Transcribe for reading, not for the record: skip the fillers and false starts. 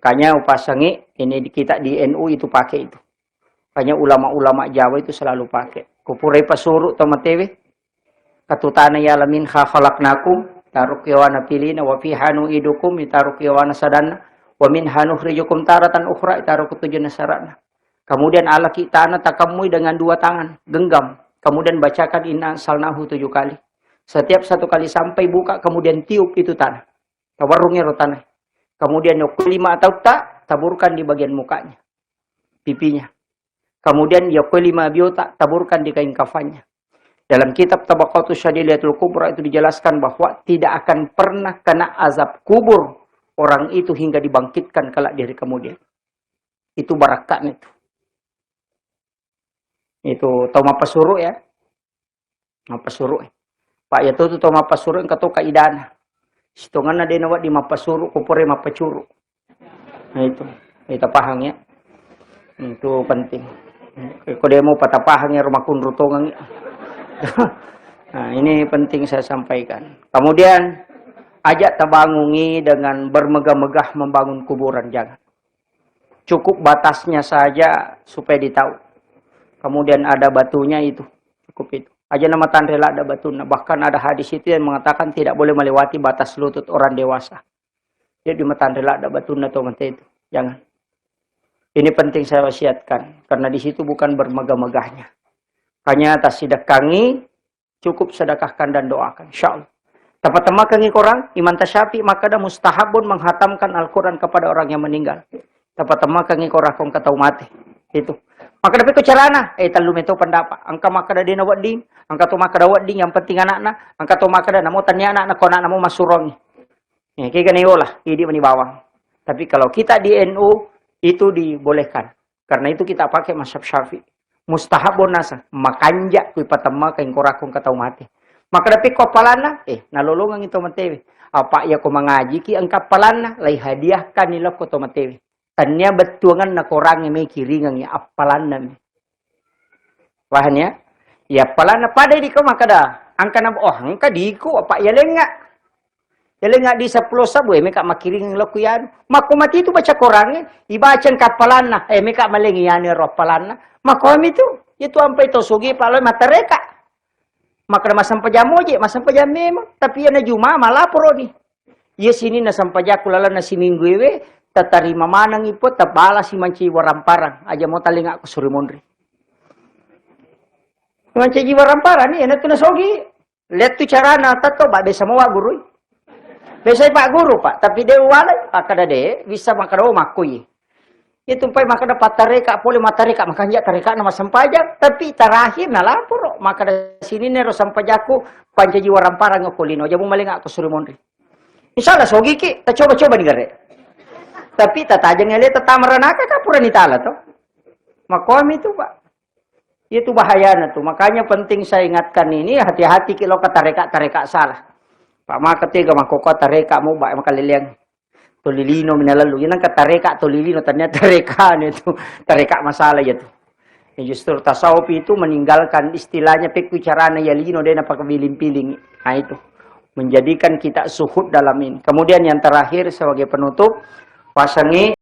Makanya upasangi ini kita di NU itu pakai itu. Makanya ulama-ulama Jawa itu selalu pakai. Kupurai pasuru tomatewe. Katutana ya lamin khalaqnakum taruqiwana pilina wa fi hanu idukum taruqiwana sadana wa min hanu khrijukum taratan ukhra tarukutujuna sarana. Kemudian Allah kita takamui dengan dua tangan, genggam. Kemudian bacakan inna salnahu 7 kali. Setiap 1 kali sampai buka, kemudian tiup itu tanah. Tawarungnya tanah. Kemudian yokulima atau tak, taburkan di bagian mukanya. Pipinya. Kemudian yokulima biota, taburkan di kain kafannya. Dalam kitab Tabaqatus Syadiliyatul Kubra itu dijelaskan bahwa tidak akan pernah kena azab kubur orang itu hingga dibangkitkan kelak dari kemudian. Itu barakatnya itu. Itu toma pasuru ya. Mapasuru. Pak ya itu toma pasuru yang katoka idana. Situngan na din awat di mapasuru kupure mapacuru. Nah itu. Kita paham ya. Itu penting. Kalau dia mau patapahang ya rumah kunrutongan. Nah ini penting saya sampaikan. Kemudian ajak tabangungi dengan bermegah-megah membangun kuburan, jangan. Cukup batasnya saja supaya ditahu. Kemudian ada batunya itu, cukup itu. Aja nama tandrela ada batunya. Bahkan ada hadis itu yang mengatakan tidak boleh melewati batas lutut orang dewasa. Jadi di tandrela ada batunya atau mati itu, jangan. Ini penting saya wasiatkan karena di situ bukan bermegah-megahnya. Hanya atas sedekahi cukup sedekahkan dan doakan, insyaallah. Dapat temakangi korang iman tasyafi maka ada mustahabun menghatamkan Al-Quran kepada orang yang meninggal. Dapat temakangi korang kong katau mati. Itu. Maka dapat ke carana, talum itu pendapat. Angka maka ada dina wading, angka tu maka ada wading yang penting anak-anak, angka tu maka ada namo tanya anak-anak kona namo masurongi. Ya, kayak gini lah, ini meni bawang. Tapi kalau kita di NU itu dibolehkan. Karena itu kita pakai mazhab Syafi'i. Mustahabun nasa, makanja kui patama kain korakong katau mati. Maka dapat kopalana, nalolongan itu matewi. Apa ya ko mengaji ki angka palana, lay hadiahkan nila ko to matewi. Tanya betuangan na korang may kiringang ya apalan namin. Paham ya? Ya apalan na pada di ko makada. Angka na angka di ko apa ya lenga. Ya lenga di 10 sabu may ka makiringang lako yan. Makumati itu baca korangnya. Ibacang kapalan na may ka malengi yan ro apalan na. Makom itu ampai to sugi palo matareka. Makada masampajamo je, masampajame mo. Tapi yan na juma malaporo ni. Ya sini na sampajaku lala na siningguewe. Tatarima manang ipot, tabala si manci waramparang. Aja mau talinga aku suri mondri. Manci waramparang ni, enak tu nasogi. Lihat tu cara na tato, ba besa mo wa guru. Besa pak guru pak, tapi dia walay, kada de bisa makada makui. Itu pai makada patareka, poli matareka, makanya tareka nama sampajak, tapi terakhir na lapor, makada sini nero sampajaku panci waramparang ngakulino. Aja mau malinga aku suri mondri. Insyaallah sogi ki, ta coba-coba ni gare. Tapi tatajang ele tatamarana ka pura ni tala to. Makom itu Pak. Itu bahaya tuh. Makanya penting saya ingatkan ini hati-hati kalau katareka salah. Pak maka ketiga makoko tareka mo ba makaliliang tolilino minalalu. Yan ang katareka tolilino ternyata tareka itu. Tareka masalah ya tuh. Justru tasawuf itu meninggalkan istilahnya pekucarana yalino dan apakabiling-piling. Nah itu menjadikan kita suhud dalam ini. Kemudian yang terakhir sebagai penutup pasangi